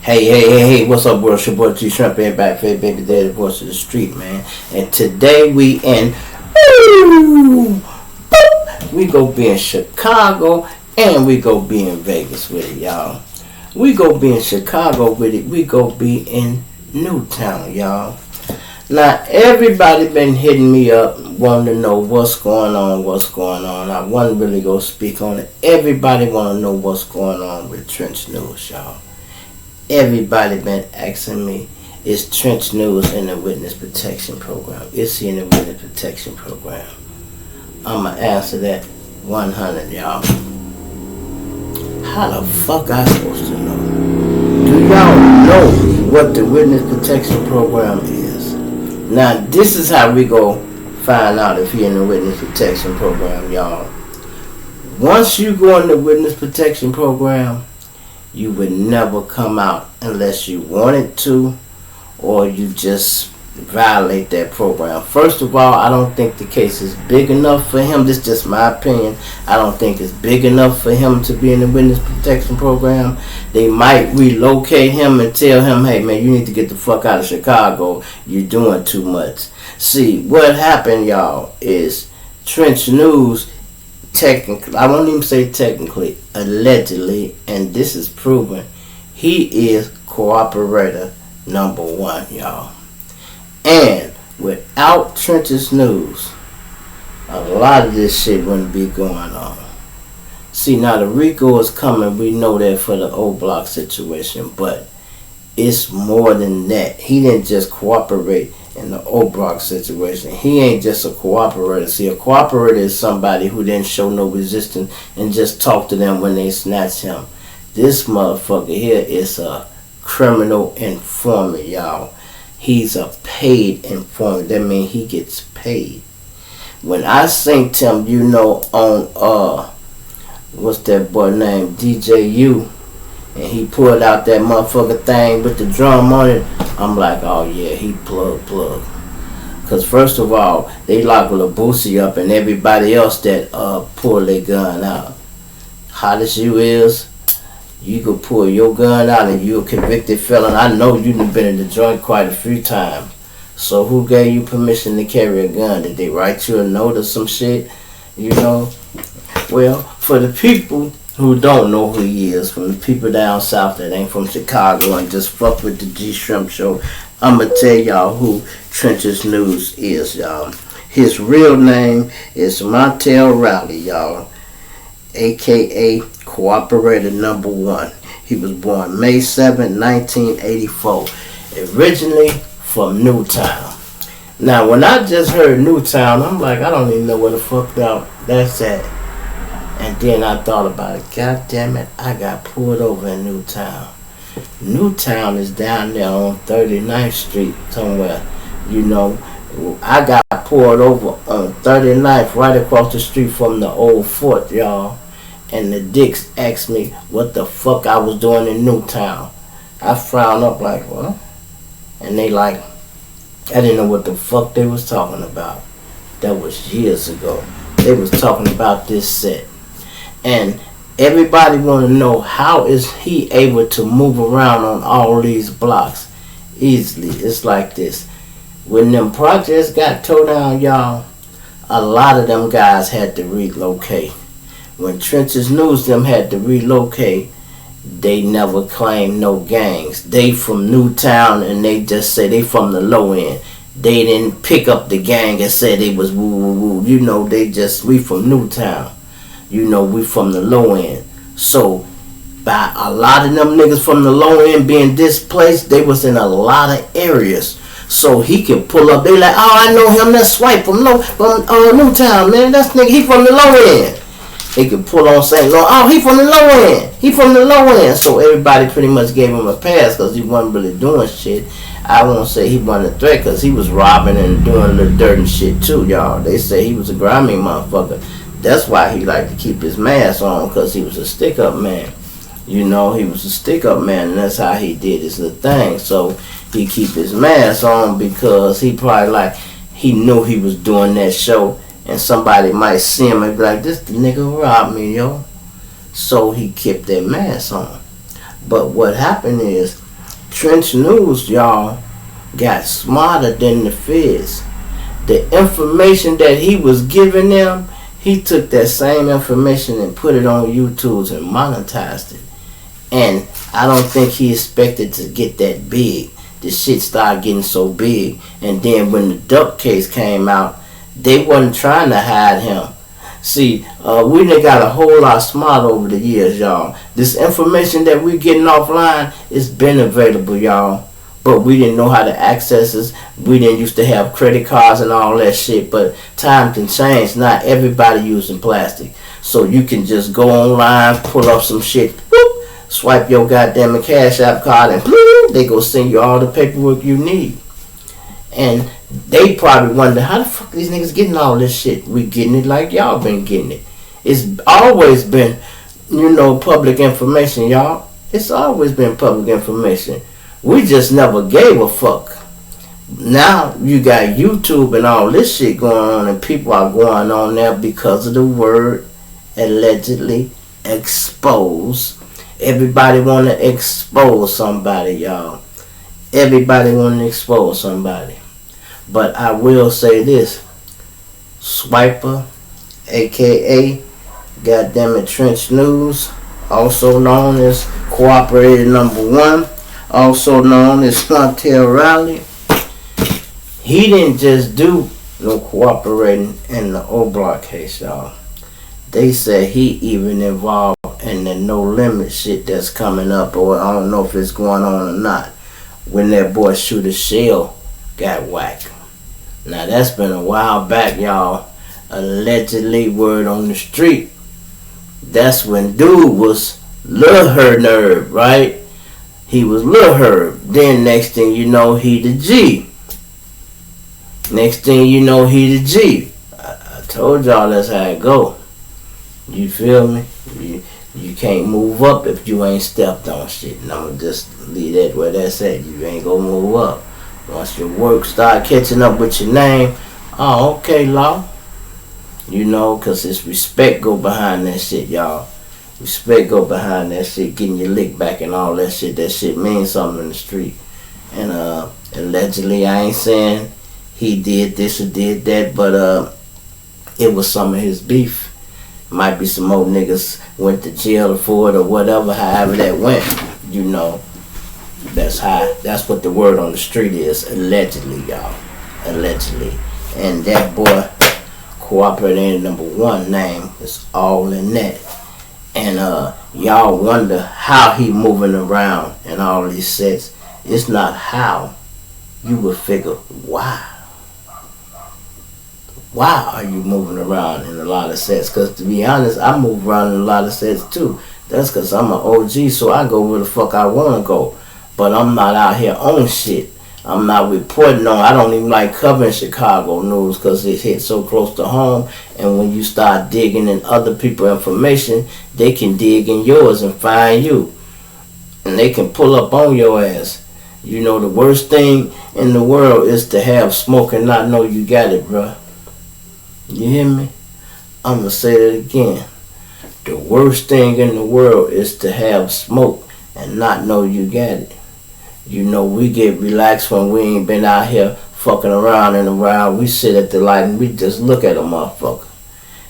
Hey, what's up, world? It's your boy GSHRIMP, back for baby daddy, voice of the street, man. And today we go be in Chicago and we go be in Vegas with it, y'all. We go be in Chicago with it, we go be in Newtown, y'all. Now, everybody been hitting me up, wanting to know what's going on. I wasn't really going to speak on it. Everybody want to know what's going on with Trench News, y'all. Everybody been asking me, is Trench News in the Witness Protection Program? Is he in the Witness Protection Program? I'm going to answer that 100, y'all. How the fuck I supposed to know? Do y'all know what the Witness Protection Program is? Now, this is how we go find out if he in the Witness Protection Program, y'all. Once you go in the Witness Protection Program, you would never come out unless you wanted to or you just violate that program. First of all, I don't think the case is big enough for him. This is just my opinion. I don't think it's big enough for him to be in the Witness Protection Program. They might relocate him and tell him, hey man, you need to get the fuck out of Chicago. You're doing too much. See, what happened, y'all, is Trench News, technically, I won't even say technically, allegedly, and this is proven, he is cooperator number 1, y'all. And without Trench's News, a lot of this shit wouldn't be going on. See, now the RICO is coming, we know that for the O Block situation, but it's more than that. He didn't just cooperate in the O Block situation. He ain't just a cooperator. See, a cooperator is somebody who didn't show no resistance and just talk to them when they snatch him. This motherfucker here is a criminal informant, y'all. He's a paid informant. That means he gets paid. When I synced him, you know, on what's that boy name, DJU, and he pulled out that motherfucker thing with the drum on it, I'm like, oh yeah, he plug. Because first of all, they lock Lil Boosie up and everybody else that pull their gun out. Hot as you is, you could pull your gun out and you're a convicted felon. I know you've been in the joint quite a few times. So who gave you permission to carry a gun? Did they write you a note or some shit? You know? Well, for the people who don't know who he is, from the people down south that ain't from Chicago and just fuck with the GSHRIMP Show, I'm going to tell y'all who Trench's News is, y'all. His real name is Montel Rowley, y'all, a.k.a. Cooperator number 1. He was born May 7, 1984, originally from Newtown. Now, when I just heard Newtown, I'm like, I don't even know where the fuck that's at. And then I thought about it. God damn it, I got pulled over in Newtown. Newtown is down there on 39th Street somewhere. You know, I got pulled over on 39th right across the street from the old fort, y'all. And the dicks asked me what the fuck I was doing in Newtown. I frowned up like, what? And they like, I didn't know what the fuck they was talking about. That was years ago. They was talking about this set. And everybody want to know, how is he able to move around on all these blocks easily? It's like this. When them projects got towed down, y'all, a lot of them guys had to relocate. When Trench's News them had to relocate, they never claimed no gangs. They from Newtown and they just say they from the low end. They didn't pick up the gang and say they was woo. You know, they just, we from Newtown. You know, we from the low end. So, by a lot of them niggas from the low end being displaced, they was in a lot of areas. So he can pull up. They like, oh, I know him. That's Swipe from Newtown, man. That's nigga. He from the low end. They can pull on St. Louis. Oh, he from the low end. He from the low end. So everybody pretty much gave him a pass because he wasn't really doing shit. I won't say he wasn't a threat because he was robbing and doing a little dirty shit too, y'all. They say he was a grimy motherfucker. That's why he liked to keep his mask on, because he was a stick-up man. You know, he was a stick-up man, and that's how he did his little thing. So he keep his mask on because he probably like, he knew he was doing that show, and somebody might see him and be like, this the nigga who robbed me, yo. So he kept that mask on. But what happened is, Trench News, y'all, got smarter than the feds. The information that he was giving them, he took that same information and put it on YouTube and monetized it. And I don't think he expected to get that big. The shit started getting so big. And then when the Durk case came out, they wasn't trying to hide him. See, we done got a whole lot smarter over the years, y'all. This information that we getting offline, it's been available, y'all. But we didn't know how to access it. We didn't used to have credit cards and all that shit. But time can change. Not everybody using plastic. So you can just go online, pull up some shit, whoop, swipe your goddamn Cash App card, and whoop, they go send you all the paperwork you need. And they probably wonder, how the fuck these niggas getting all this shit? We getting it like y'all been getting it. It's always been, public information, y'all. It's always been public information. We just never gave a fuck. Now you got YouTube and all this shit going on, and people are going on there because of the word allegedly expose. Everybody want to expose somebody, y'all. Everybody want to expose somebody. But I will say this. Swiper, a.k.a. goddammit Trench News, also known as Cooperator Number 1, also known as Montel Riley, he didn't just do no cooperating in the O-Block case, y'all. They said he even involved in the no limit shit that's coming up, or I don't know if it's going on or not, when that boy Shooter Shell got whacked. Now that's been a while back, y'all. Allegedly, word on the street, that's when dude was Lil Herb, right? He was Lil Herb. Then next thing you know, he the G. Next thing you know, he the G. I told y'all that's how it go. You feel me? You can't move up if you ain't stepped on shit. And I'm gonna just leave that where that's at. You ain't gonna move up. Once your work start catching up with your name, oh, okay, law. Cause it's respect go behind that shit, y'all. Respect go behind that shit, getting your lick back and all that shit. That shit means something in the street. And allegedly, I ain't saying he did this or did that, but it was some of his beef. Might be some old niggas went to jail for it or whatever, however that went. That's what the word on the street is. Allegedly, y'all. Allegedly. And that boy, Cooperator Number 1 name is all in that. And y'all wonder how he moving around in all these sets. It's not how. You would figure why. Why are you moving around in a lot of sets? Because to be honest, I move around in a lot of sets too. That's because I'm an OG, so I go where the fuck I want to go. But I'm not out here on shit. I'm not reporting on. I don't even like covering Chicago news because it hits so close to home. And when you start digging in other people's information, they can dig in yours and find you. And they can pull up on your ass. The worst thing in the world is to have smoke and not know you got it, bruh. You hear me? I'm going to say that again. The worst thing in the world is to have smoke and not know you got it. We get relaxed when we ain't been out here fucking around and around. We sit at the light and we just look at a motherfucker.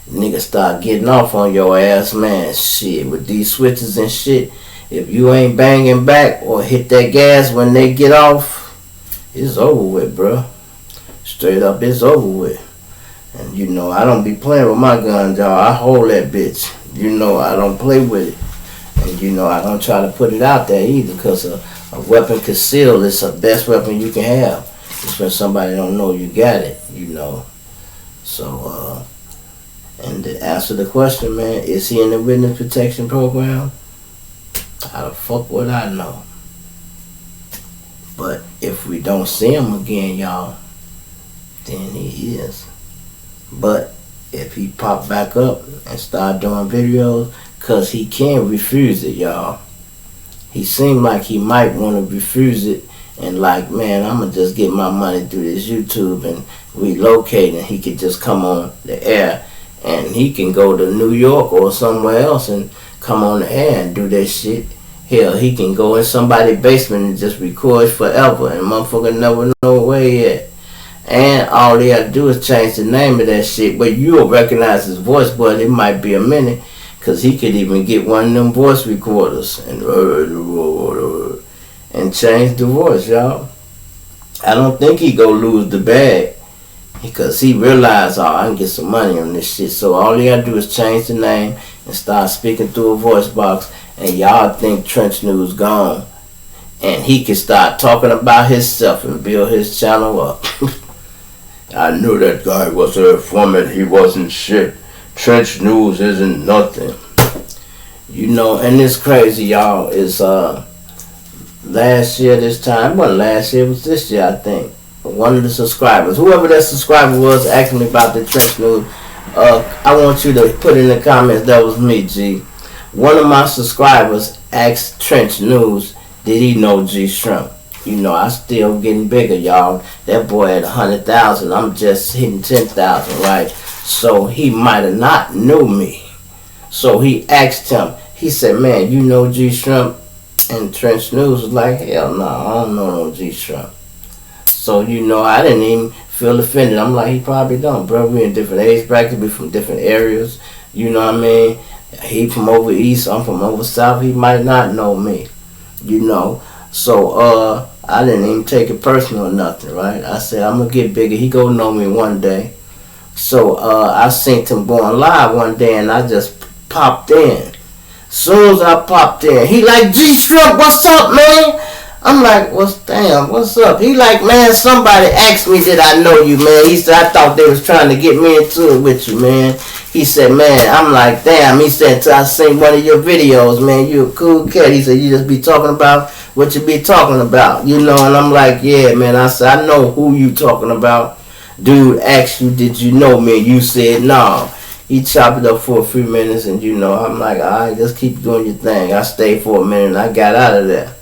Niggas start getting off on your ass, man. Shit, with these switches and shit, if you ain't banging back or hit that gas when they get off, it's over with, bro. Straight up, it's over with. And I don't be playing with my gun, y'all. I hold that bitch. I don't play with it. And I don't try to put it out there either, because a weapon concealed is the best weapon you can have. It's when somebody don't know you got it, So, and to answer the question, man, is he in the witness protection program? How the fuck would I know? But if we don't see him again, y'all, then he is. But if he pop back up and start doing videos, because he can't refuse it, y'all. He seemed like he might want to refuse it and like, man, I'm going to just get my money through this YouTube and relocate, and he could just come on the air and he can go to New York or somewhere else and come on the air and do that shit Hell, he can go in somebody's basement and just record forever, and motherfucker never know where he at. And all they have to do is change the name of that shit, but you'll recognize his voice, but it might be a minute, because he could even get one of them voice recorders and change the voice, y'all. I don't think he go lose the bag, because he realized, oh, I can get some money on this shit. So all he gotta do is change the name and start speaking through a voice box, and y'all think Trench News gone, and he can start talking about himself and build his channel up. I knew that guy was an informant. He wasn't shit. Trench News isn't nothing. You know, and it's crazy, y'all. It's last year this time. It wasn't last year. It was this year, I think. One of the subscribers, whoever that subscriber was, asked me about the Trench News. I want you to put in the comments, that was me, G. One of my subscribers asked Trench News, did he know G Shrimp? You know, I still getting bigger, y'all. That boy at 100,000. I'm just hitting 10,000, right? So he might have not knew me. So he asked him. He said, man, you know G Shrimp? And Trench News was like, hell no, I don't know no G Shrimp. So, you know, I didn't even feel offended. I'm like, he probably don't, bro. We in different age brackets. We from different areas. You know what I mean? He from over east. I'm from over south. He might not know me. You know? So, I didn't even take it personal or nothing, right? I said, I'm going to get bigger. He going to know me one day. So, I seen him going live one day, and I just popped in. Soon as I popped in, he like, G Shrimp, what's up, man? I'm like, what's up? He like, man, somebody asked me did I know you, man. He said, I thought they was trying to get me into it with you, man. He said, man, I'm like, damn. He said, I seen one of your videos, man. You a cool cat. He said, you just be talking about what you be talking about, you know. And I'm like, yeah, man. I said, I know who you talking about. Dude asked you, did you know me? And you said, no. He chopped it up for a few minutes, and you know, I'm like, all right, just keep doing your thing. I stayed for a minute, and I got out of there.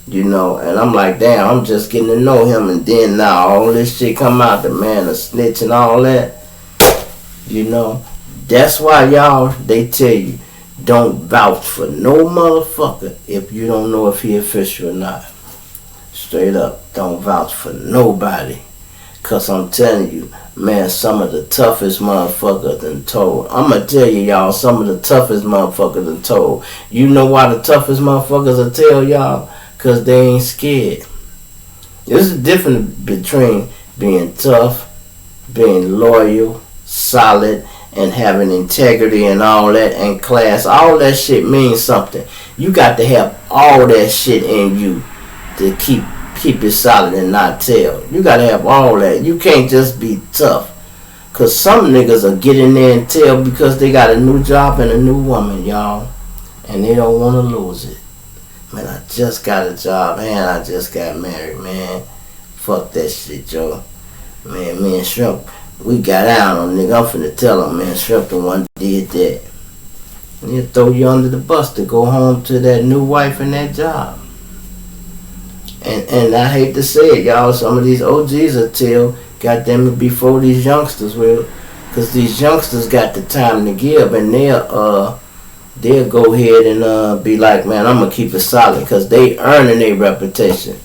You know, and I'm like, damn, I'm just getting to know him, and then now all this shit come out, the man, a snitch and all that. You know, that's why y'all, they tell you, don't vouch for no motherfucker if you don't know if he official or not. Straight up, don't vouch for nobody. Cause I'm telling you, man, some of the toughest motherfuckers done told. I'm gonna tell you, y'all, some of the toughest motherfuckers done told. You know why the toughest motherfuckers will tell y'all? Because they ain't scared. There's a difference between being tough, being loyal, solid, and having integrity and all that, and class. All that shit means something. You got to have all that shit in you to keep it solid and not tell. You got to have all that. You can't just be tough. Because some niggas are get in there and tell because they got a new job and a new woman, y'all. And they don't want to lose it. Man, I just got a job, and I just got married, man. Fuck that shit, Joe. Man, me and Shrimp, we got out on nigga. I'm finna tell him, man, Shrimp the one did that. And he'll throw you under the bus to go home to that new wife and that job. And I hate to say it, y'all, some of these OGs will tell, goddamn it, before these youngsters will. Because these youngsters got the time to give, and they'll go ahead and be like, man, I'm going to keep it solid, because they earning their reputation.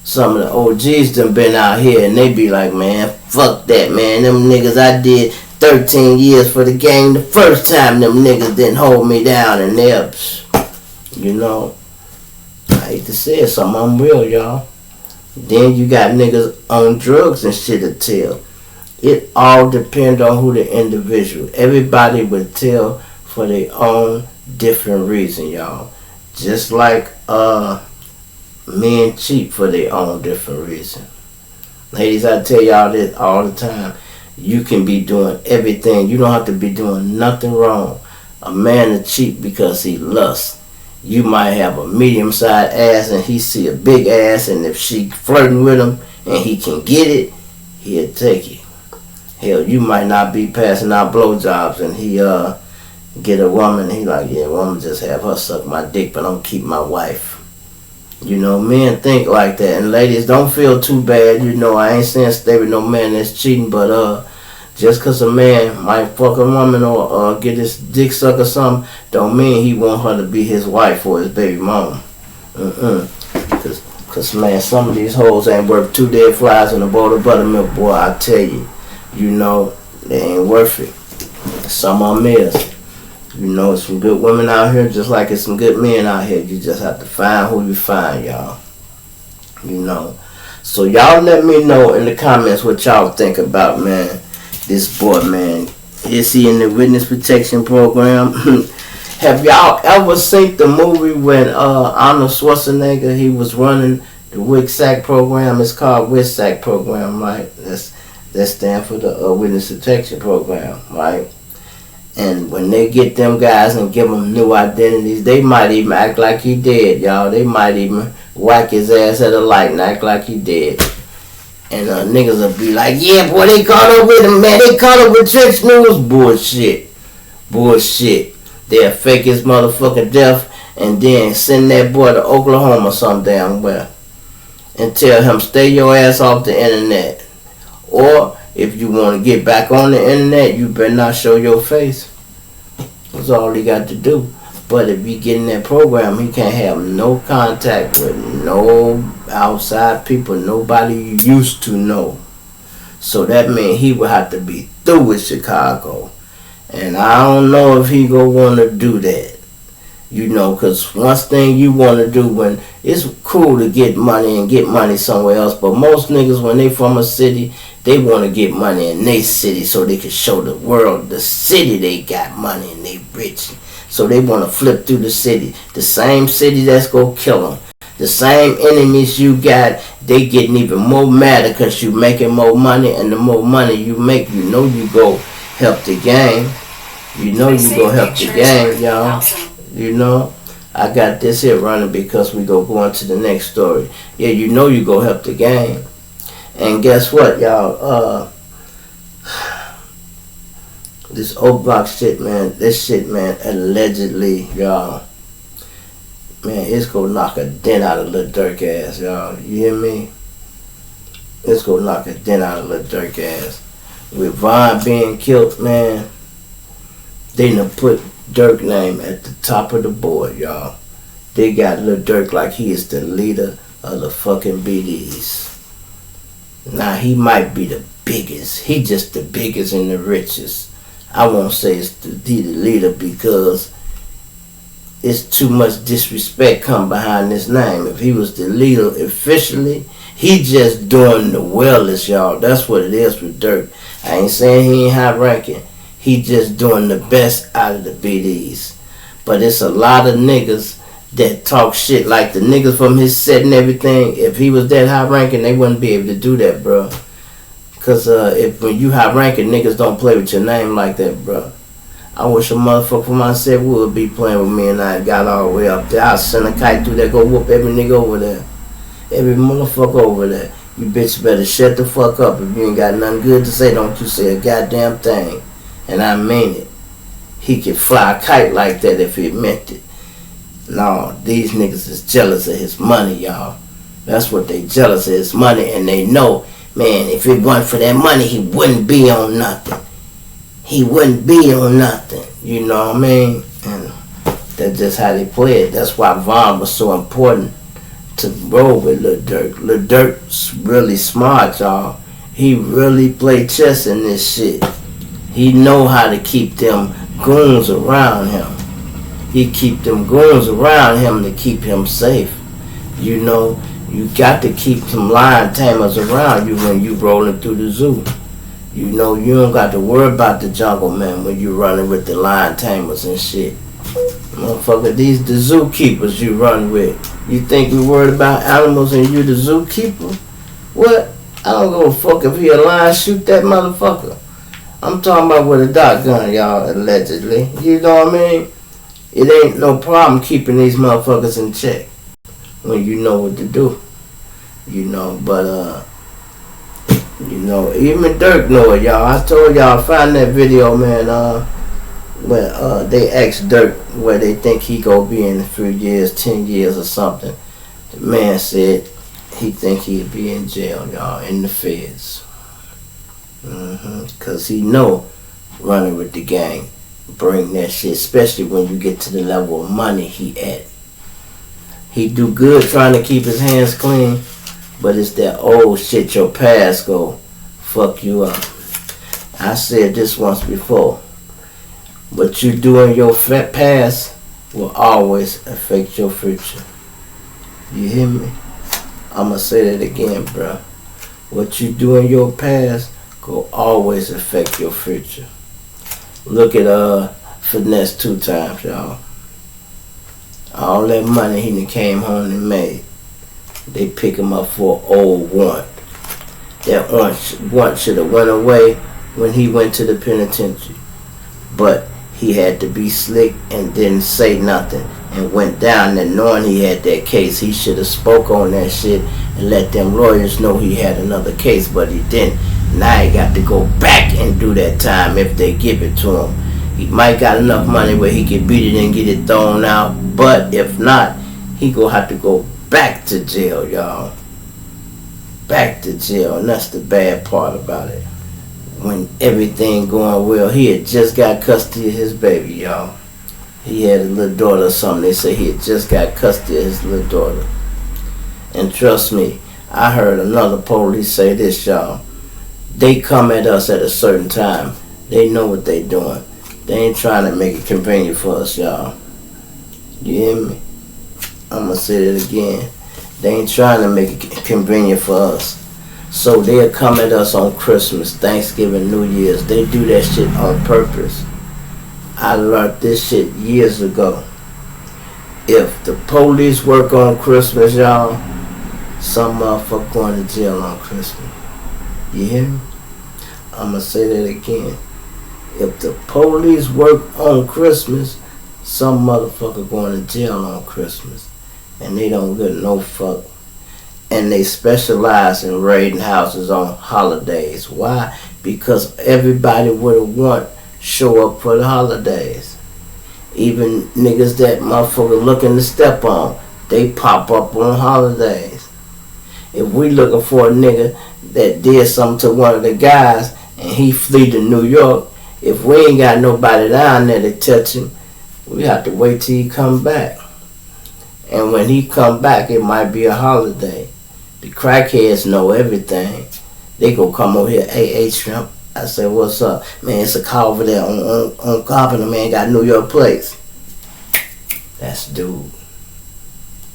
Some of the OGs done been out here, and they be like, man, fuck that, man. Them niggas, I did 13 years for the game. The first time them niggas didn't hold me down, and they're, you know, I hate to say it, some of them real, y'all. Then you got niggas on drugs and shit to tell. It all depends on who the individual. Everybody would tell for their own different reason, y'all. Just like men cheat for their own different reason. Ladies, I tell y'all this all the time. You can be doing everything. You don't have to be doing nothing wrong. A man will cheat because he lusts. You might have a medium-sized ass and he see a big ass, and if she flirting with him and he can get it, he'll take it. Hell, you might not be passing out blowjobs and he get a woman, he like, yeah, well, I'm just have her suck my dick, but I'm gonna keep my wife. You know, men think like that. And ladies, don't feel too bad. You know, I ain't saying stay with no man that's cheating, but just because a man might fuck a woman or get his dick sucked or something, don't mean he want her to be his wife or his baby mom. Cause man, some of these hoes ain't worth 2 dead flies in a bowl of buttermilk, boy. I tell you, they ain't worth it. Some of them is. Some good women out here, just like it's some good men out here. You just have to find who you find, y'all. So y'all let me know in the comments what y'all think about, man, this boy, man. Is he in the witness protection program? Have y'all ever seen the movie when Arnold Schwarzenegger, he was running the WICSAC program? It's called WICSAC program, right? That stands for the witness protection program, right? And when they get them guys and give them new identities, they might even act like he dead, y'all. They might even whack his ass at a light and act like he dead. And niggas will be like, yeah, boy, they caught up with him, man. They caught up with Trench News. Bullshit. They'll fake his motherfucking death and then send that boy to Oklahoma some damn well and tell him, stay your ass off the internet. Or if you want to get back on the internet, you better not show your face. That's all he got to do. But if he get in that program, he can't have no contact with no outside people, nobody you used to know. So that means he would have to be through with Chicago. And I don't know if he gonna want to do that. Because one thing you want to do when it's cool to get money and get money somewhere else, but most niggas, when they from a city, they want to get money in their city so they can show the world the city they got money and they rich. So they want to flip through the city. The same city that's going to kill them. The same enemies you got, they getting even more mad because you making more money. And the more money you make, you go help the gang. You go help the gang, y'all. I got this here running because we go into the next story. Yeah, you go help the gang. And guess what, y'all? This Oak Block shit, man. This shit, man, allegedly, y'all. Man, it's gonna knock a dent out of Lil Durk ass, y'all. You hear me? It's gonna knock a dent out of Lil Durk ass. With Von being killed, man, they done put Durk name at the top of the board, y'all. They got Lil Durk like he is the leader of the fucking BDs. Now, he might be the biggest. He just the biggest and the richest. I won't say it's the leader because it's too much disrespect come behind his name. If he was the leader officially, he just doing the wellest, y'all. That's what it is with Durk. I ain't saying he ain't high ranking. He just doing the best out of the BDs. But it's a lot of niggas that talk shit like the niggas from his set and everything. If he was that high ranking, they wouldn't be able to do that, bro. Cause when you high ranking, niggas don't play with your name like that, bro. I wish a motherfucker from my set would be playing with me and I got all the way up there. I'll send a kite through there, go whoop every nigga over there. Every motherfucker over there. You bitch better shut the fuck up. If you ain't got nothing good to say, don't you say a goddamn thing. And I mean it. He could fly a kite like that if he meant it. No, these niggas is jealous of his money, y'all. That's what they jealous of, his money. And they know, man, if it wasn't for that money, he wouldn't be on nothing. He wouldn't be on nothing. You know what I mean? And that's just how they play it. That's why Von was so important to roll with Lil Durk. Lil Durk's really smart, y'all. He really play chess in this shit. He know how to keep them goons around him. He keep them goons around him to keep him safe. You got to keep some lion tamers around you when you rolling through the zoo. You don't got to worry about the jungle, man, when you running with the lion tamers and shit. Motherfucker, these the zookeepers you run with. You think we worried about animals and you the zookeeper? What? I don't give a fuck if he a lion, shoot that motherfucker. I'm talking about with a dot gun, y'all, allegedly. You know what I mean? It ain't no problem keeping these motherfuckers in check when you know what to do. But even Durk know it, y'all. I told y'all, find that video, man, when they asked Durk where they think he gonna be in a few years, 10 years or something. The man said he think he'd be in jail, y'all, in the feds. Cause he know running with the gang bring that shit, especially when you get to the level of money he at. He do good trying to keep his hands clean, but it's that old shit, your past go fuck you up. I said this once before. What you do in your past will always affect your future. You hear me? I'ma say that again, bro. What you do in your past will always affect your future. Look at Finesse 2 times, y'all. All that money he done came home and made, they pick him up for an old warrant. That warrant should have went away when he went to the penitentiary. But he had to be slick and didn't say nothing and went down there knowing he had that case. He should have spoke on that shit and let them lawyers know he had another case, but he didn't. Now he got to go back and do that time if they give it to him. He might got enough money where he can beat it and get it thrown out, but if not, he gonna have to go back to jail, y'all. Back to jail, and that's the bad part about it. When everything going well, he had just got custody of his baby, y'all. He had a little daughter or something. They say he had just got custody of his little daughter. And trust me, I heard another police say this, y'all. They come at us at a certain time. They know what they doing. They ain't trying to make it convenient for us, y'all. You hear me? I'm gonna say that again. They ain't trying to make it convenient for us. So they'll come at us on Christmas, Thanksgiving, New Year's. They do that shit on purpose. I learned this shit years ago. If the police work on Christmas, y'all, some motherfucker going to jail on Christmas. You hear me? I'm gonna say that again. If the police work on Christmas, some motherfucker going to jail on Christmas. And they don't get no fuck. And they specialize in raiding houses on holidays. Why? Because everybody with a warrant show up for the holidays. Even niggas that motherfucker looking to step on, they pop up on holidays. If we looking for a nigga that did something to one of the guys and he flee to New York, if we ain't got nobody down there to touch him, we have to wait till he come back. And when he come back, it might be a holiday. The crackheads know everything. They go come over here, hey, Shrimp. I say, what's up? Man, it's a car over there on Carpenter, man, got New York plates. That's dude.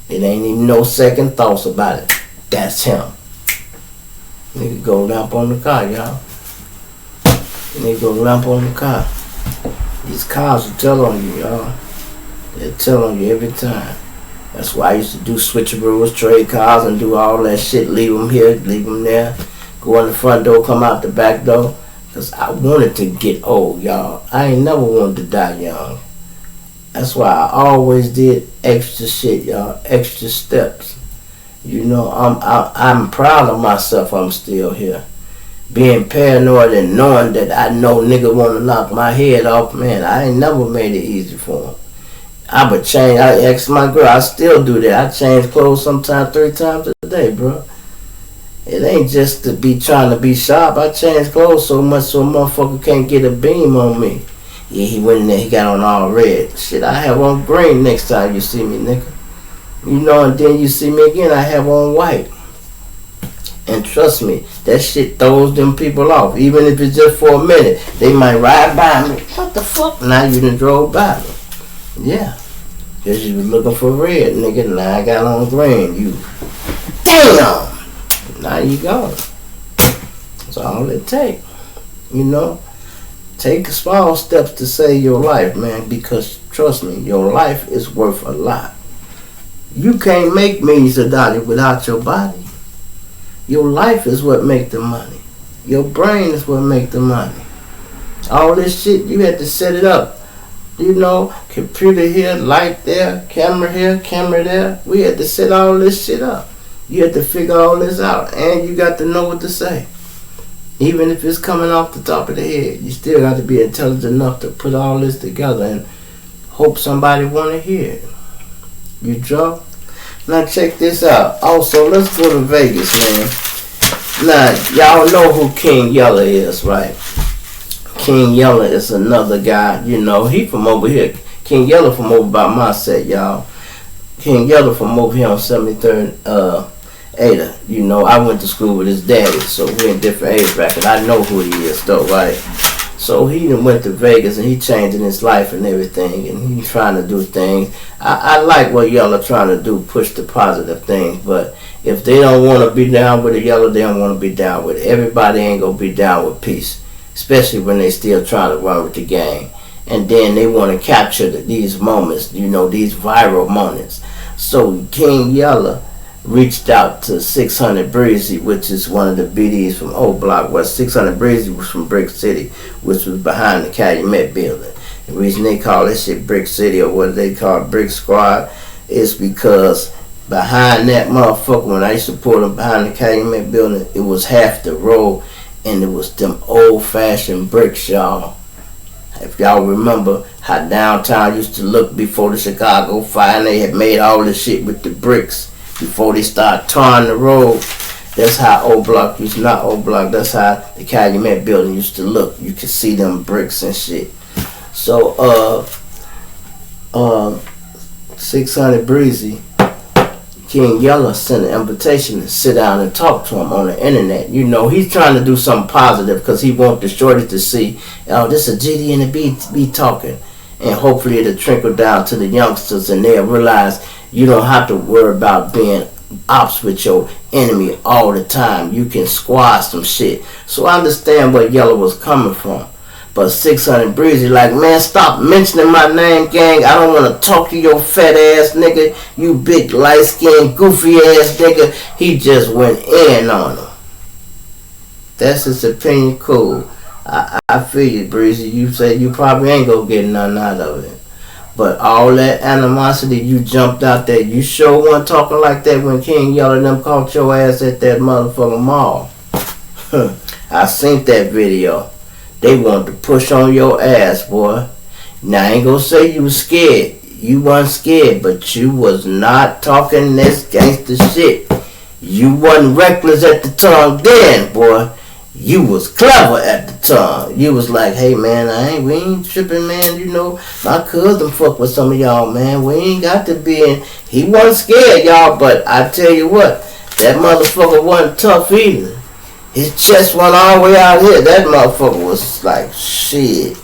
It ain't even no second thoughts about it. That's him. Nigga go lamp on the car, y'all. Nigga go lamp on the car. These cars will tell on you, y'all. They'll tell on you every time. That's why I used to do switcharoos, trade cars, and do all that shit. Leave them here, leave them there. Go in the front door, come out the back door. Because I wanted to get old, y'all. I ain't never wanted to die young. That's why I always did extra shit, y'all. Extra steps. You know, I'm proud of myself I'm still here. Being paranoid and knowing that I know nigga want to knock my head off, man, I ain't never made it easy for him. I would change. I ask my girl. I still do that. I change clothes sometimes 3 times a day, bro. It ain't just to be trying to be sharp. I change clothes so much so a motherfucker can't get a beam on me. Yeah, he went in there. He got on all red. Shit, I have on green next time you see me, nigga. You know, and then you see me again, I have on white. And trust me, that shit throws them people off. Even if it's just for a minute, they might ride by me. What the fuck? Now you done drove by me. Yeah, because you was looking for red, nigga. Now I got on green. You, damn. Now you go. That's all it take. You know, take small steps to save your life, man. Because trust me, your life is worth a lot. You can't make millions of dollars without your body. Your life is what make the money. Your brain is what make the money. All this shit, you had to set it up. You know, computer here, light there, camera here, camera there. We had to set all this shit up. You had to figure all this out. And you got to know what to say. Even if it's coming off the top of the head, you still got to be intelligent enough to put all this together and hope somebody want to hear it. You drunk? Now check this out. Also, let's go to Vegas, man. Now, y'all know who King Yella is, right? King Yella is another guy, you know, he from over here. King Yella from over by my set, y'all. King Yella from over here on 73rd Ada. You know, I went to school with his daddy, so we're in different age brackets. I know who he is though, right? So he went to Vegas and he changing his life and everything, and he trying to do things. I like what Yella trying to do, push the positive things, but if they don't want to be down with the Yella, they don't want to be down with it. Everybody ain't going to be down with peace, especially when they still trying to run with the gang. And then they want to capture these moments, you know, these viral moments. So King Yella reached out to 600 Breezy, which is one of the BDs from Old Block West. 600 Breezy was from Brick City, which was behind the Calumet building. The reason they call this shit Brick City, or what they call Brick Squad, is because behind that motherfucker, when I used to pull them behind the Calumet building, it was half the road, and it was them old-fashioned bricks, y'all. If y'all remember how downtown used to look before the Chicago fire, and they had made all this shit with the bricks before they started tarring the road. That's how Old Block used, not Old Block, that's how the Calumet building used to look. You could see them bricks and shit. So, 600 Breezy, King Yella sent an invitation to sit down and talk to him on the internet. You know, he's trying to do something positive because he wants the shorty to see, oh, this is a GD and a B talking. And hopefully it'll trickle down to the youngsters and they'll realize you don't have to worry about being ops with your enemy all the time. You can squash some shit. So I understand where Yella was coming from. But 600 Breezy like, man, stop mentioning my name, gang. I don't want to talk to your fat ass nigga. You big light-skinned goofy ass nigga. He just went in on him. That's his opinion. Cool. I feel you, Breezy. You said you probably ain't gonna get nothing out of it. But all that animosity, you jumped out there. You sure weren't talking like that when King Yella and them caught your ass at that motherfucking mall. I seen that video. They wanted to push on your ass, boy. Now, I ain't gonna say you was scared. You wasn't scared, but you was not talking this gangster shit. You wasn't reckless at the tongue then, boy. You was clever at the time. You was like, hey man, we ain't tripping, man. You know, my cousin fuck with some of y'all, man. We ain't got to be in. He wasn't scared, y'all, but I tell you what, that motherfucker wasn't tough either. His chest went all the way out here. That motherfucker was like, shit.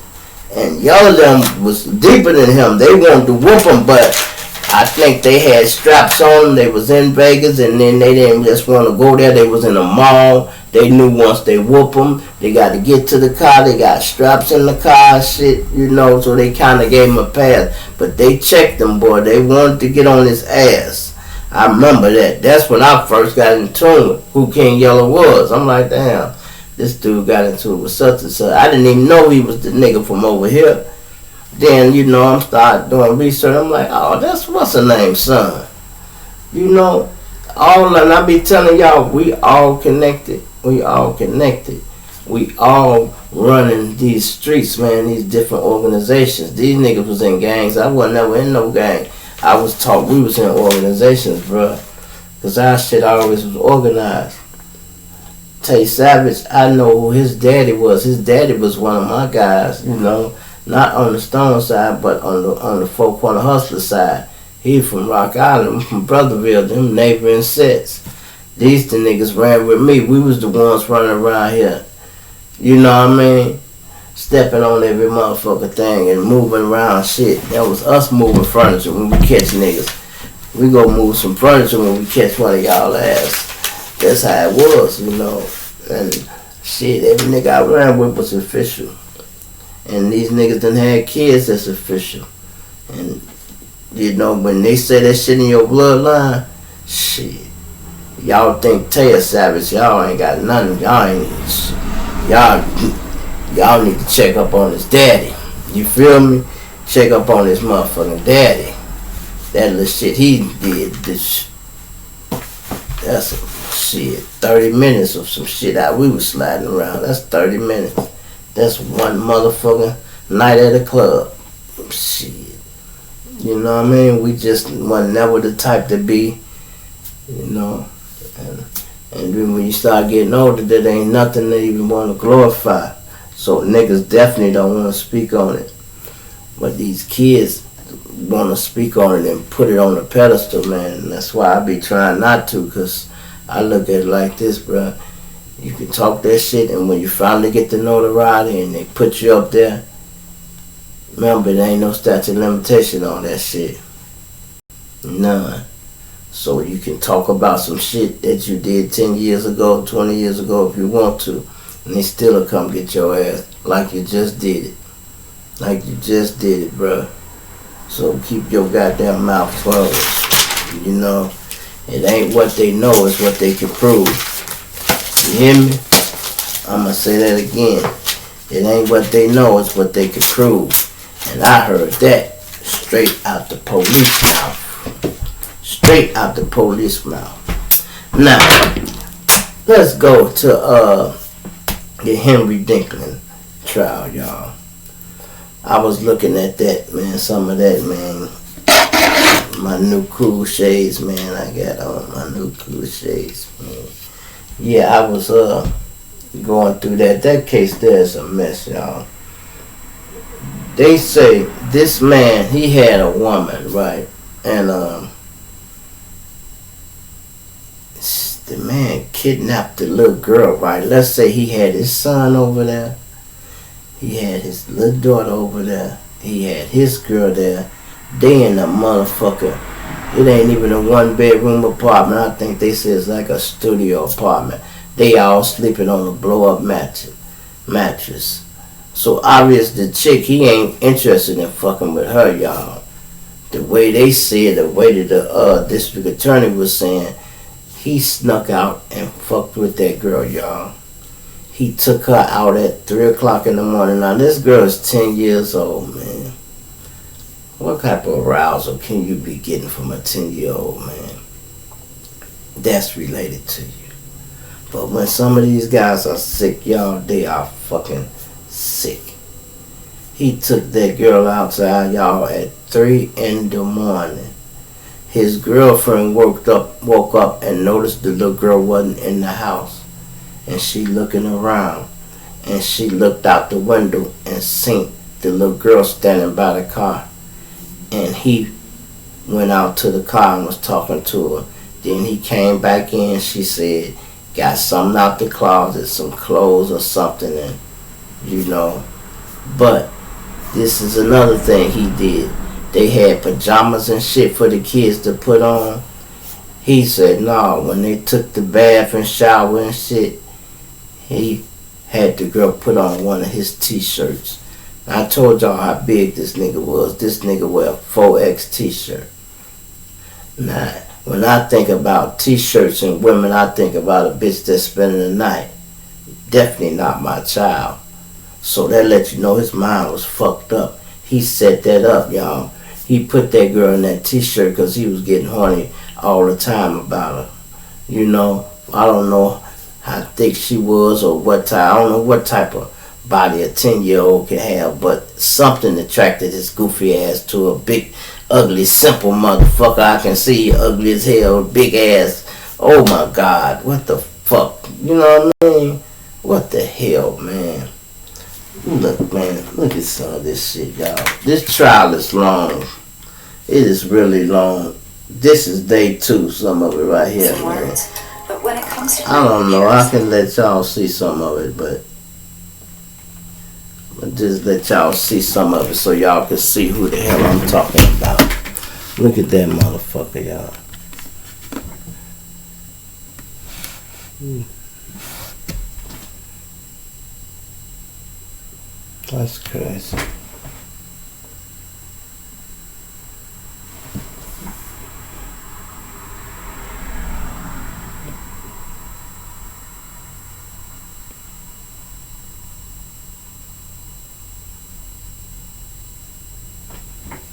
And y'all of them was deeper than him. They wanted to whoop him, but I think they had straps on them. They was in Vegas, and then they didn't just want to go there. They was in a mall. They knew once they whoop them, they got to get to the car. They got straps in the car, shit, you know, so they kind of gave him a pass. But they checked him, boy. They wanted to get on his ass. I remember that. That's when I first got in tune with who King Yella was. I'm like, damn, this dude got into it with such and such. I didn't even know he was the nigga from over here. Then, you know, I'm started doing research. I'm like, oh, that's what's her name, son. You know, and I be telling y'all, we all connected. We all connected. We all running these streets, man, these different organizations. These niggas was in gangs. I wasn't never in no gang. I was taught we was in organizations, bro. Because our shit always was organized. Tay Savage, I know who his daddy was. His daddy was one of my guys, you know. Not on the Stone side, but on the Four Corner Hustler side. He from Rock Island, from Brotherville, them neighboring sets. These the niggas ran with me. We was the ones running around here. You know what I mean? Stepping on every motherfucking thing and moving around shit. That was us moving furniture when we catch niggas. We go move some furniture when we catch one of y'all ass. That's how it was, you know. And shit, every nigga I ran with was official. And these niggas done had kids that's official. And, you know, when they say that shit in your bloodline, shit. Y'all think Tay Savage, y'all ain't got nothing. Y'all need to check up on his daddy. You feel me? Check up on his motherfucking daddy. That little shit he did, that's some shit. 30 minutes of some shit out we was sliding around. That's 30 minutes. That's one motherfucking night at a club. Shit. You know what I mean? We just was never the type to be, you know. And then when you start getting older, there ain't nothing they even want to glorify. So niggas definitely don't want to speak on it. But these kids, want to speak on it and put it on the pedestal, man. And that's why I be trying not to, because I look at it like this, bro. You can talk that shit, and when you finally get the notoriety and they put you up there, remember, there ain't no statute of limitation on that shit. None. So you can talk about some shit that you did 10 years ago, 20 years ago if you want to, and they still will come get your ass like you just did it. Like you just did it, bro. So keep your goddamn mouth closed. You know, it ain't what they know, it's what they can prove. You hear me? I'm gonna say that again. It ain't what they know, it's what they can prove. And I heard that straight out the police mouth. Straight out the police mouth. Now, let's go to the Henry Dinkler trial, y'all. I was looking at that, man, some of that, man. My new cool shades, man. I got on my new cool shades, man. Yeah, I was going through that. That case there is a mess, y'all. They say this man, he had a woman, right? And the man kidnapped the little girl, right? Let's say he had his son over there. He had his little daughter over there. He had his girl there. They in the motherfucker. It ain't even a one-bedroom apartment. I think they say it's like a studio apartment. They all sleeping on a blow-up mattress. So obvious the chick, he ain't interested in fucking with her, y'all. The way they said, the way that the district attorney was saying, he snuck out and fucked with that girl, y'all. He took her out at 3 o'clock in the morning. Now, this girl is 10 years old, man. What type of arousal can you be getting from a 10-year-old, man? That's related to you. But when some of these guys are sick, y'all, they are fucking sick. He took that girl outside, y'all, at 3 in the morning. His girlfriend woke up and noticed the little girl wasn't in the house. And she looking around, and she looked out the window and seen the little girl standing by the car. And he went out to the car and was talking to her. Then he came back in. She said, got something out the closet, some clothes or something, and you know. But this is another thing he did. They had pajamas and shit for the kids to put on. He said, no, when they took the bath and shower and shit, he had the girl put on one of his t-shirts. I told y'all how big this nigga was. This nigga wear a 4X t-shirt. Now, when I think about t-shirts and women, I think about a bitch that's spending the night. Definitely not my child. So that lets you know his mind was fucked up. He set that up, y'all. He put that girl in that t-shirt because he was getting horny all the time about her. You know, I don't know how thick she was or what type. I don't know what type of body a 10-year-old can have, but something attracted his goofy ass to a big, ugly, simple motherfucker. I can see ugly as hell, big ass. Oh my God, what the fuck? You know what I mean? What the hell, man? Look, man, look at some of this shit, y'all. This trial is long. It is really long. This is day 2, some of it right here, man. But when it comes to I don't know. I can let y'all see some of it, but just let y'all see some of it so y'all can see who the hell I'm talking about. Look at that motherfucker, y'all. That's crazy.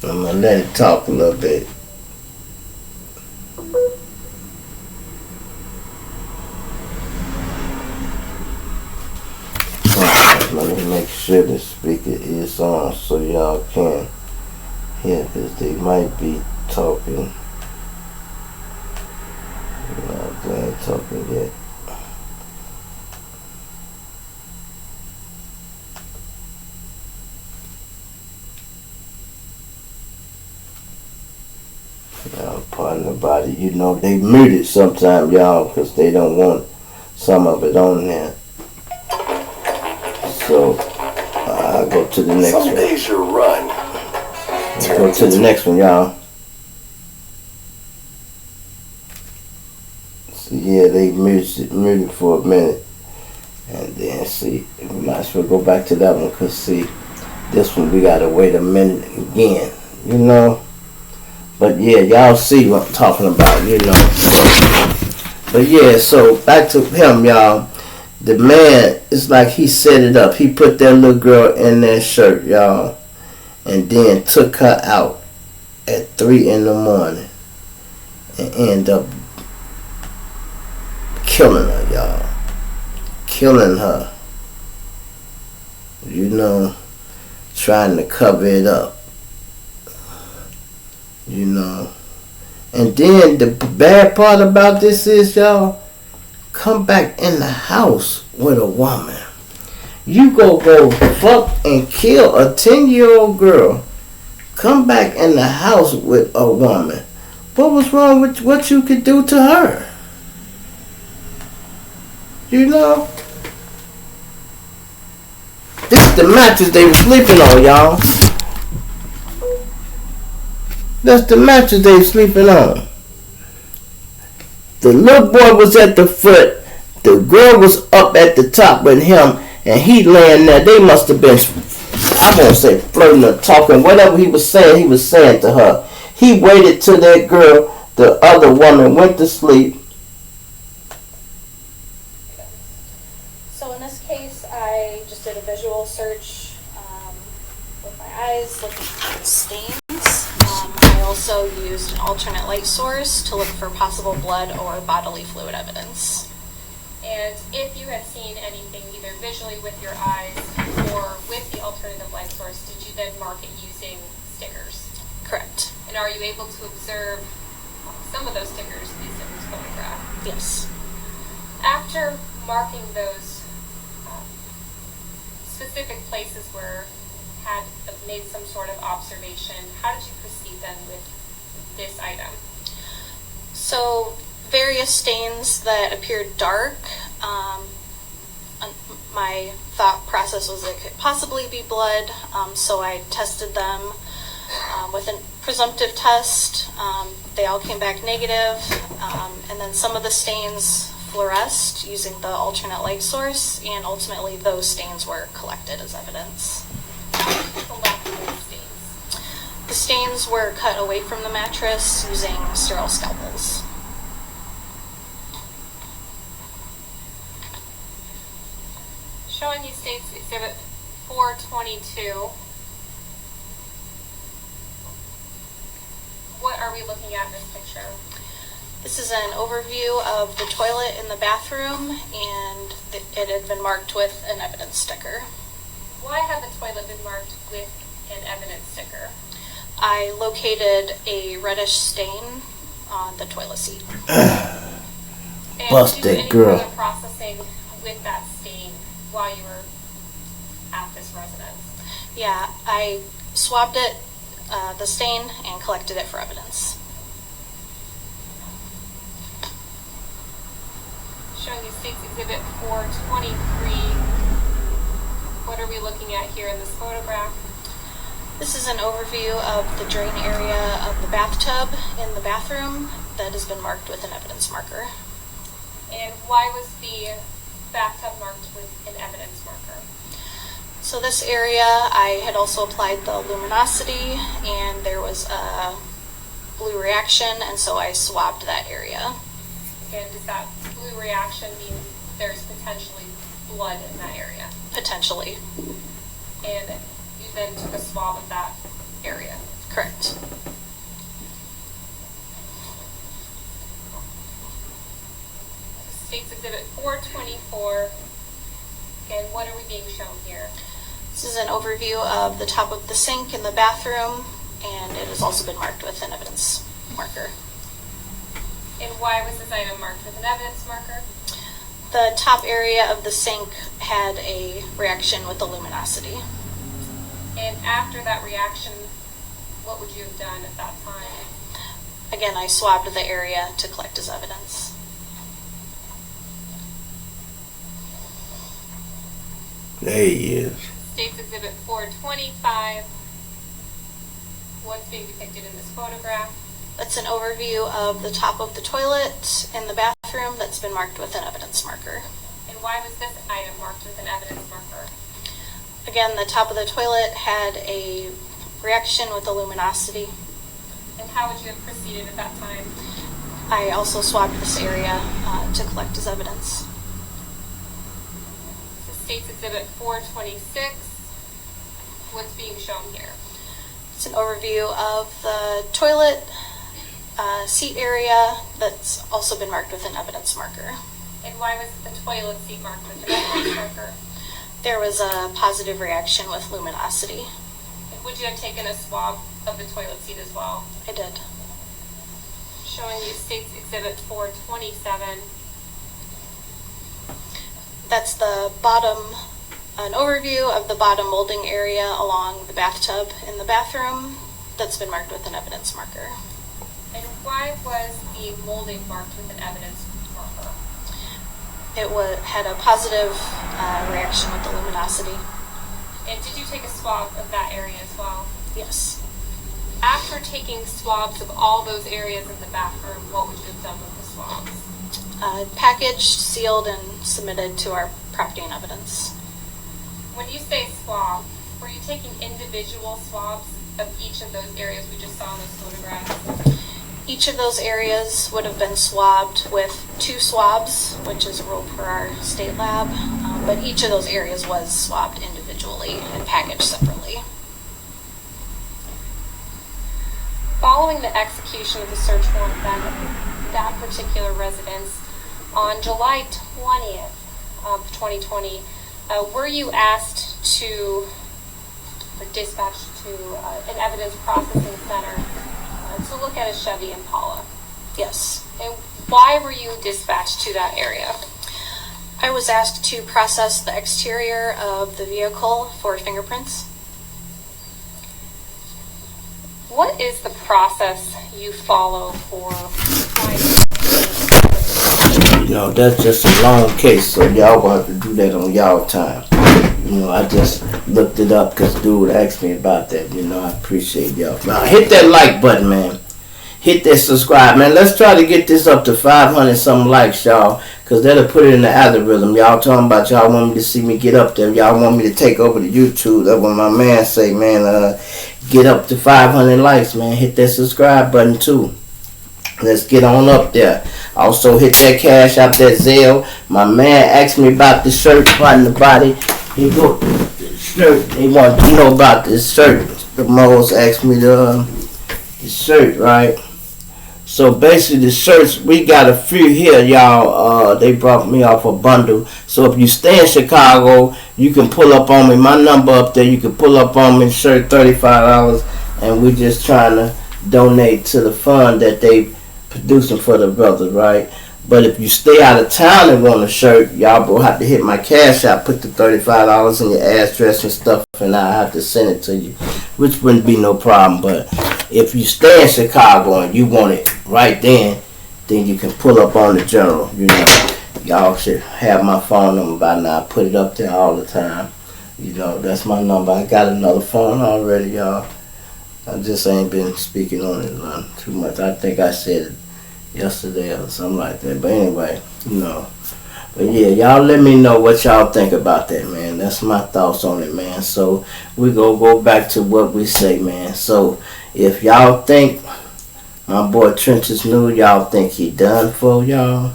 I'm gonna let it talk a little bit. Alright, let me make sure the speaker is on so y'all can hear, because they might be talking. No, they ain't talking yet. nothing about it. You know, they mute it sometimes, y'all, because they don't want some of it on there. So, I'll go to the next one. Some days you run. Go to the next one, y'all. So, yeah, they muted for a minute. And then, see, we might as well go back to that one, because, see, this one we got to wait a minute again, you know. But, yeah, y'all see what I'm talking about, you know. So, but, yeah, so back to him, y'all. The man, it's like he set it up. He put that little girl in that shirt, y'all, and then took her out at 3 in the morning and ended up killing her, y'all. Killing her. You know, trying to cover it up. You know. And then the bad part about this is, y'all, come back in the house with a woman. You go fuck and kill a 10-year-old girl. Come back in the house with a woman. What was wrong with what you could do to her? You know? This is the mattress they were sleeping on, y'all. That's the mattress they were sleeping on. The little boy was at the foot. The girl was up at the top with him, and he laying there. They must have been, I won't say flirting or talking, whatever he was saying to her. He waited till that girl, the other woman, went to sleep. So in this case, I just did a visual search with my eyes, looking for stains. I also used an alternate light source to look for possible blood or bodily fluid evidence. And if you had seen anything either visually with your eyes or with the alternative light source, did you then mark it using stickers? Correct. And are you able to observe some of those stickers in this photograph? Yes. After marking those specific places where had made some sort of observation, how did you proceed then with this item? So various stains that appeared dark. My thought process was it could possibly be blood, so I tested them with a presumptive test. They all came back negative, and then some of the stains fluoresced using the alternate light source, and ultimately those stains were collected as evidence. The stains were cut away from the mattress using sterile scalpels. Showing you States Exhibit 422. What are we looking at in this picture? This is an overview of the toilet in the bathroom, and it had been marked with an evidence sticker. Why had the toilet been marked with an evidence sticker? I located a reddish stain on the toilet seat. And Bust did you do that any girl. further processing with that stain while you were at this residence? Yeah, I swabbed it, the stain, and collected it for evidence. Showing you States Exhibit 423. What are we looking at here in this photograph? This is an overview of the drain area of the bathtub in the bathroom that has been marked with an evidence marker. And why was the bathtub marked with an evidence marker? So this area, I had also applied the luminosity, and there was a blue reaction, and so I swabbed that area. And does that blue reaction mean there's potentially blood in that area? Potentially. And you then took a swab of that area? Correct. States Exhibit 424. And what are we being shown here? This is an overview of the top of the sink in the bathroom, and it has also been marked with an evidence marker. And why was this item marked with an evidence marker? The top area of the sink had a reaction with the luminosity. And after that reaction, what would you have done at that time? Again, I swabbed the area to collect his evidence. There he is. State's Exhibit 425. What's being depicted in this photograph? That's an overview of the top of the toilet in the bathroom that's been marked with an evidence marker. And why was this item marked with an evidence marker? Again, the top of the toilet had a reaction with the luminosity. And how would you have proceeded at that time? I also swabbed this area to collect his evidence. So State's Exhibit 426. What's being shown here? It's an overview of the toilet seat area that's also been marked with an evidence marker. And why was the toilet seat marked with an evidence marker? There was a positive reaction with luminosity. And would you have taken a swab of the toilet seat as well? I did. Showing you State's Exhibit 427. That's the bottom, an overview of the bottom molding area along the bathtub in the bathroom that's been marked with an evidence marker. And why was the molding marked with an evidence marker? It had a positive reaction with the luminosity. And did you take a swab of that area as well? Yes. After taking swabs of all those areas in the bathroom, what would you have done with the swabs? Packaged, sealed, and submitted to our property and evidence. When you say swab, were you taking individual swabs of each of those areas we just saw in those photographs? Each of those areas would have been swabbed with 2 swabs, which is a rule per our state lab, but each of those areas was swabbed individually and packaged separately. Following the execution of the search warrant then at that particular residence, on July 20th of 2020, were you asked to, or dispatched to an evidence processing center to look at a Chevy Impala? Yes. And why were you dispatched to that area? I was asked to process the exterior of the vehicle for fingerprints. What is the process you follow for You know, that's just a long case, so y'all gonna have to do that on y'all time. You know, I just looked it up because dude asked me about that. You know, I appreciate y'all. Now, hit that like button, man. Hit that subscribe, man. Let's try to get this up to 500 something likes, y'all, because that'll put it in the algorithm. Y'all talking about y'all want me to see me get up there. Y'all want me to take over the YouTube. That's what my man say, man. Get up to 500 likes, man. Hit that subscribe button, too. Let's get on up there. Also, hit that cash out that Zelle. My man asked me about the shirt, button the body. He go the shirt. He want to know about this shirt. The Moles asked me the shirt, right? So basically, the shirts, we got a few here, y'all. They brought me off a bundle. So if you stay in Chicago, you can pull up on me. My number up there, you can pull up on me. Shirt $35, and we just trying to donate to the fund that they producing for the brothers, right? But if you stay out of town and want a shirt, y'all will have to hit my cash out, put the $35 in your address and stuff, and I have to send it to you, which wouldn't be no problem. But if you stay in Chicago and you want it right then you can pull up on the general. You know, y'all should have my phone number by now. I put it up there all the time. You know, that's my number. I got another phone already, y'all. I just ain't been speaking on it too much. I think I said it yesterday or something like that. But anyway, you know. But yeah, y'all let me know what y'all think about that, man. That's my thoughts on it, man. So we gonna go back to what we say, man. So if y'all think my boy Trench is new, y'all think he done for y'all?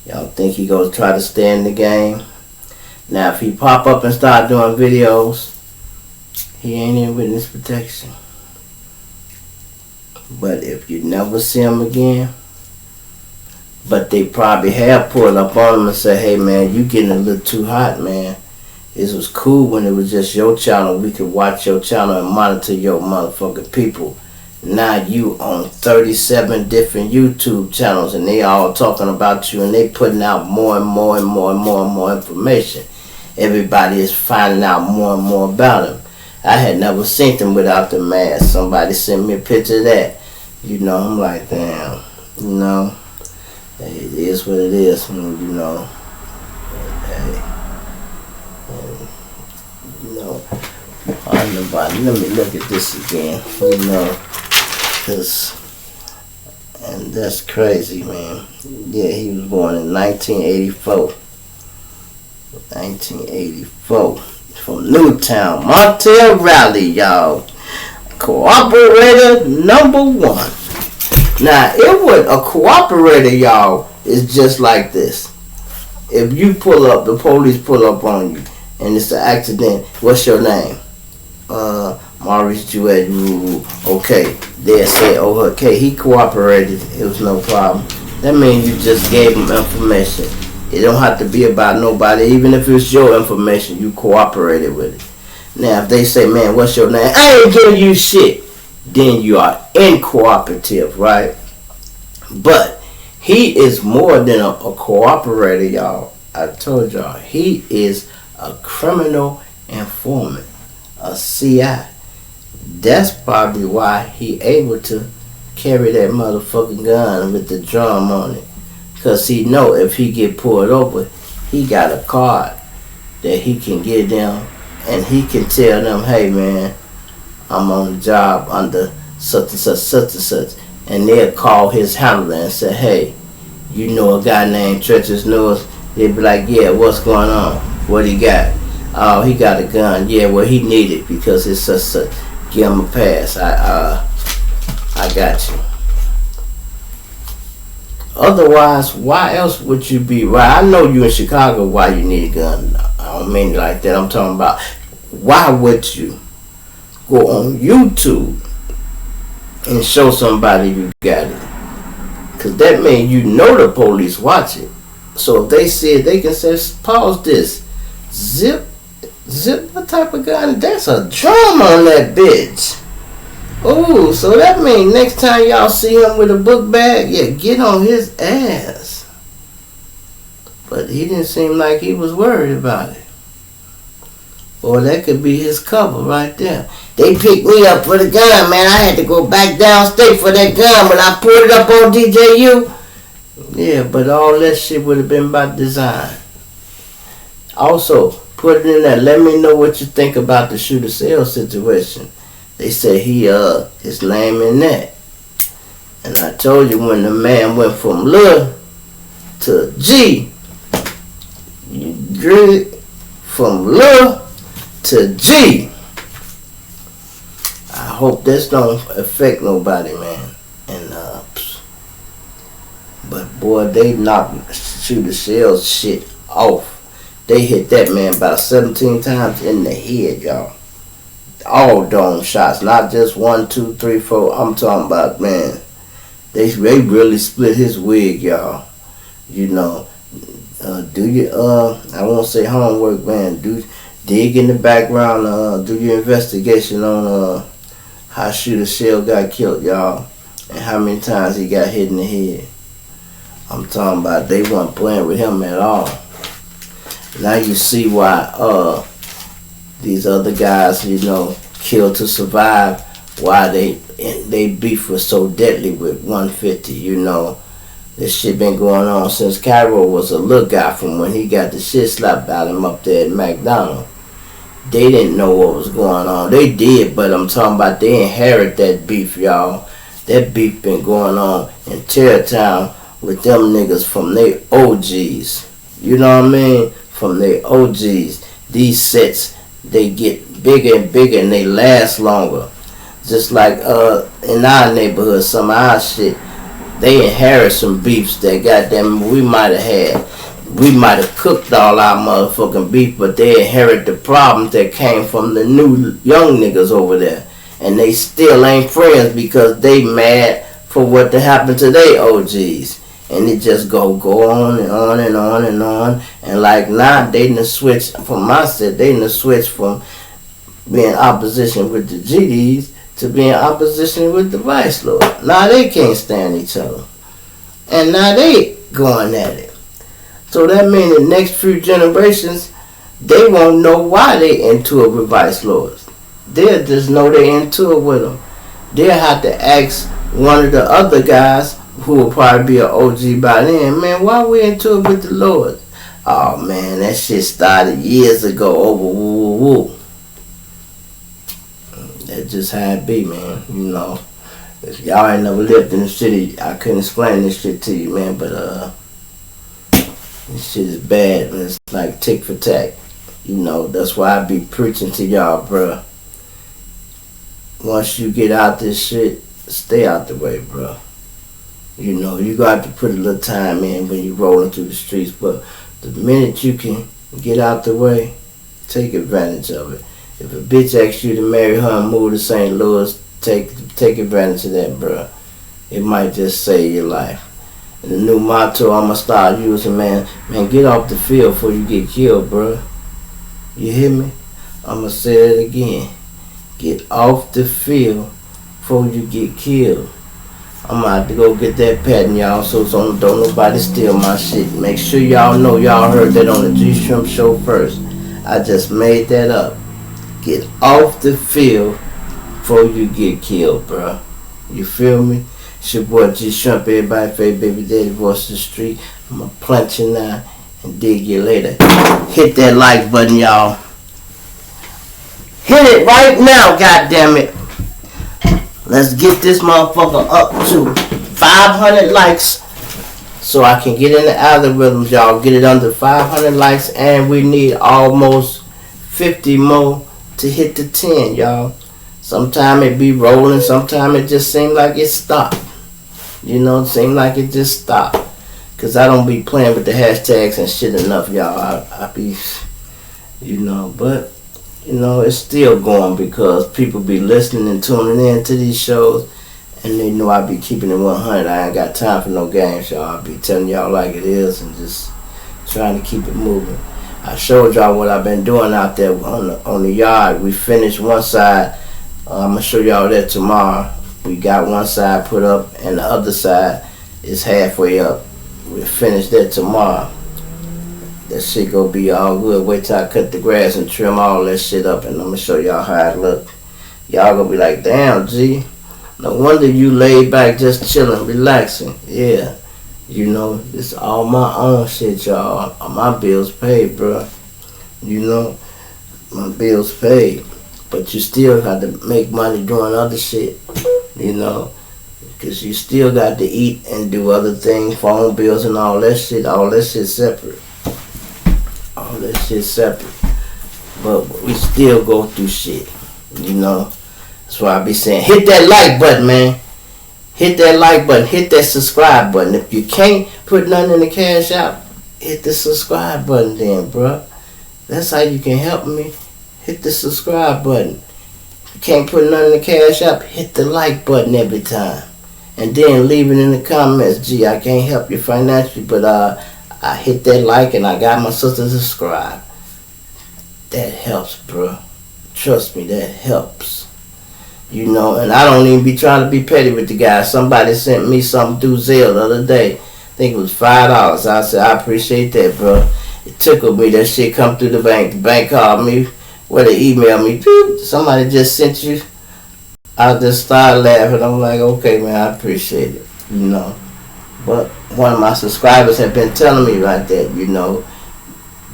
Y'all think he gonna try to stay in the game? Now if he pop up and start doing videos, he ain't in witness protection. But if you never see him again, but they probably have pulled up on him and said, hey man, you getting a little too hot, man. It was cool when it was just your channel. We could watch your channel and monitor your motherfucking people. Now you on 37 different YouTube channels and they all talking about you and they putting out more and more and more and more and more information. Everybody is finding out more and more about him. I had never seen him without the mask. Somebody sent me a picture of that. You know, I'm like, damn, you know, hey, it is what it is, man, you know. Hey, and, you know, let me look at this again, you know, cause, and that's crazy, man. Yeah, he was born in 1984. 1984. From Newtown, Montel Raleigh, y'all. Cooperator number 1. Now, it would a cooperator, y'all, is just like this. If you pull up, the police pull up on you, and it's an accident. What's your name? Maurice Jewett. Okay, they say, oh, okay, he cooperated. It was no problem. That means you just gave him information. It don't have to be about nobody. Even if it's your information, you cooperated with it. Now, if they say, man, what's your name? I ain't giving you shit. Then you are incooperative, right? But he is more than a cooperator, y'all. I told y'all, he is a criminal informant, a CI. That's probably why he able to carry that motherfucking gun with the drum on it. Because he know if he get pulled over, he got a card that he can get them, and he can tell them, hey man, I'm on the job under such and such, such and such. And they'll call his handler and say, hey, you know a guy named Treacherous News? They'll be like, yeah, what's going on? What he got? Oh, he got a gun. Yeah, well, he need it because it's such. Give him a pass. I got you. Otherwise, why else would you be right? I know you in Chicago. Why you need a gun? I don't mean it like that. I'm talking about why would you go on YouTube and show somebody you got it? Because that means you know the police watch it. So if they see it, they can say, pause this. Zip, what type of gun? That's a drum on that bitch. Ooh, so that means next time y'all see him with a book bag, yeah, get on his ass. But he didn't seem like he was worried about it. Or that could be his cover right there. They picked me up for the gun, man. I had to go back downstate for that gun when I pulled it up on DJU. Yeah, but all that shit would have been by design. Also, put it in there. Let me know what you think about the shooter cell situation. They say he his name in that. And I told you when the man went from Lil to G, you drew it from Lil to G. I hope this don't affect nobody, man. And but boy, they knocked shooter cell shit off. They hit that man about 17 times in the head, y'all. All dome shots, not just 1, 2, 3, 4. I'm talking about, man, they really split his wig, y'all. You know, do your I won't say homework, man. Dig in the background, do your investigation on how Shooter Shell got killed, y'all, and how many times he got hit in the head. I'm talking about they weren't playing with him at all. Now you see why these other guys, you know, killed to survive, why they beef was so deadly with 150, you know. This shit been going on since Cairo was a little guy, from when he got the shit slapped out of him up there at McDonald's. They didn't know what was going on. They did, but I'm talking about they inherit that beef, y'all. That beef been going on in Terrortown with them niggas from their OGs. You know what I mean? From their OGs. These sets, they get bigger and bigger and they last longer. Just like in our neighborhood, some of our shit, they inherit some beefs that goddamn we might have had. We might have cooked all our motherfucking beef, but they inherit the problems that came from the new young niggas over there. And they still ain't friends because they mad for what happened to their OGs. And it just go on and on and on and on. And like now, they done switch from my set, they done switch from being opposition with the GDs to being opposition with the Vice Lord. Now they can't stand each other. And now they going at it. So that means the next few generations, they won't know why they into it with Vice Lords. They'll just know they into it with them. They'll have to ask one of the other guys who will probably be an OG by then, man, why we into it with the Lord? Oh man, that shit started years ago over woo woo woo. That's just how it be, man. You know, if y'all ain't never lived in the city, I couldn't explain this shit to you, man. But this shit is bad, man. It's like tick for tack. You know, that's why I be preaching to y'all, bruh. Once you get out this shit, stay out the way, bruh. You know, you got to put a little time in when you rolling through the streets, but the minute you can get out the way, take advantage of it. If a bitch asks you to marry her and move to St. Louis, take advantage of that, bruh. It might just save your life. And the new motto I'ma start using, man, get off the field before you get killed, bruh. You hear me? I'ma say it again. Get off the field before you get killed. I'm gonna have to go get that patent, y'all, so don't nobody steal my shit. Make sure y'all know y'all heard that on the GSHRIMP Show first. I just made that up. Get off the field before you get killed, bruh. You feel me? It's your boy GSHRIMP, everybody favorite baby daddy, voice of the street. I'm gonna punch you now and dig you later. Hit that like button, y'all. Hit it right now, goddammit. Let's get this motherfucker up to 500 likes so I can get in the algorithms, y'all. Get it under 500 likes, and we need almost 50 more to hit the 10, y'all. Sometimes it be rolling, sometimes it just seem like it stopped. You know, it seem like it just stopped. Because I don't be playing with the hashtags and shit enough, y'all. I be, you know, but... You know, it's still going because people be listening and tuning in to these shows, and they know I be keeping it 100. I ain't got time for no games, y'all. I be telling y'all like it is and just trying to keep it moving. I showed y'all what I've been doing out there on the yard. We finished one side. I'm gonna show y'all that tomorrow. We got one side put up, and the other side is halfway up. We'll finish that tomorrow. That shit gonna be all good. Wait till I cut the grass and trim all that shit up, and I'm gonna show y'all how it look. Y'all gonna be like, damn, G, no wonder you laid back just chilling, relaxing. Yeah, you know, it's all my own shit, y'all. My bills paid, bro. You know, my bills paid. But you still got to make money doing other shit, you know, because you still got to eat and do other things, phone bills and all that shit separate. All that shit separate. But we still go through shit, you know. That's why I be saying, hit that like button, man. Hit that like button. Hit that subscribe button. If you can't put nothing in the cash out, hit the subscribe button then, bruh. That's how you can help me. Hit the subscribe button. If you can't put nothing in the cash out, hit the like button every time. And then leave it in the comments. Gee, I can't help you financially, but I hit that like and I got my sister to subscribe. That helps, bro. Trust me, that helps. You know, and I don't even be trying to be petty with the guy. Somebody sent me something through Zelle the other day. I think it was $5. I said, I appreciate that, bro. It tickled me. That shit come through the bank. The bank called me. Well, they emailed me. Somebody just sent you. I just started laughing. I'm like, okay, man, I appreciate it. You know. But one of my subscribers have been telling me like that, you know,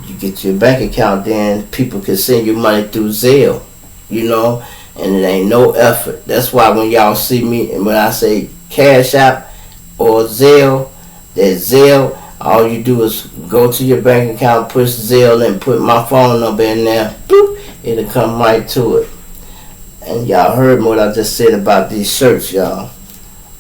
you get your bank account, then people can send you money through Zelle, you know, and it ain't no effort. That's why when y'all see me, and when I say Cash App or Zelle, that Zelle, all you do is go to your bank account, push Zelle, and put my phone number in there, boop, it'll come right to it. And y'all heard what I just said about these shirts, y'all.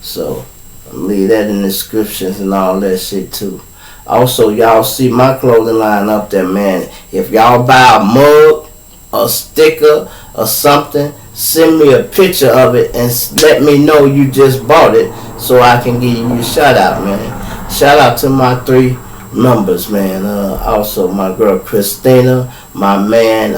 So leave that in the descriptions and all that shit too. Also, y'all see my clothing line up there, man. If y'all buy a mug, a sticker, or something, send me a picture of it and let me know you just bought it so I can give you a shout out, man. Shout out to my 3 members, man. Also, my girl Christina, my man,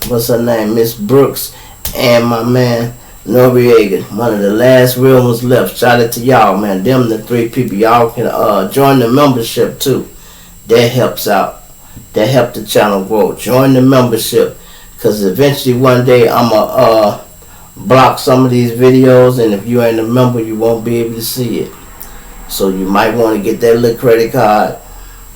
what's her name, Miss Brooks, and my man Noriega, one of the last real ones left. Shout out to y'all, man. Them the 3 people. Y'all can join the membership too. That helps out. That helps the channel grow. Join the membership, cause eventually one day I'm block some of these videos, and if you ain't a member, you won't be able to see it. So you might want to get that little credit card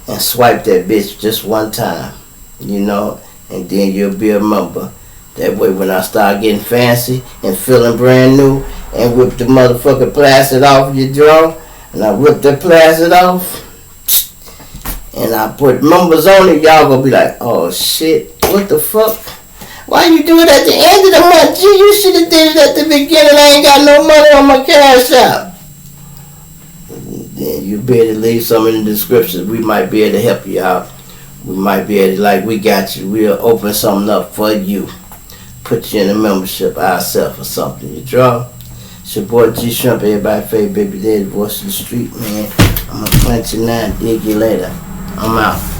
and swipe that bitch just one time, you know, and then you'll be a member. That way when I start getting fancy and feeling brand new and whip the motherfucking plastic off your drawer, and I whip the plastic off, and I put members on it, y'all gonna be like, oh shit, what the fuck? Why you do it at the end of the month? Gee, you should have did it at the beginning. I ain't got no money on my cash app. Then you better leave some in the description. We might be able to help you out. We might be able to, like, we got you. We'll open something up for you. Put you in a membership ourselves or something. You draw? It's your boy G Shrimp, everybody favorite baby daddy, voice of the street, man. I'm gonna punch you now, dig you later. I'm out.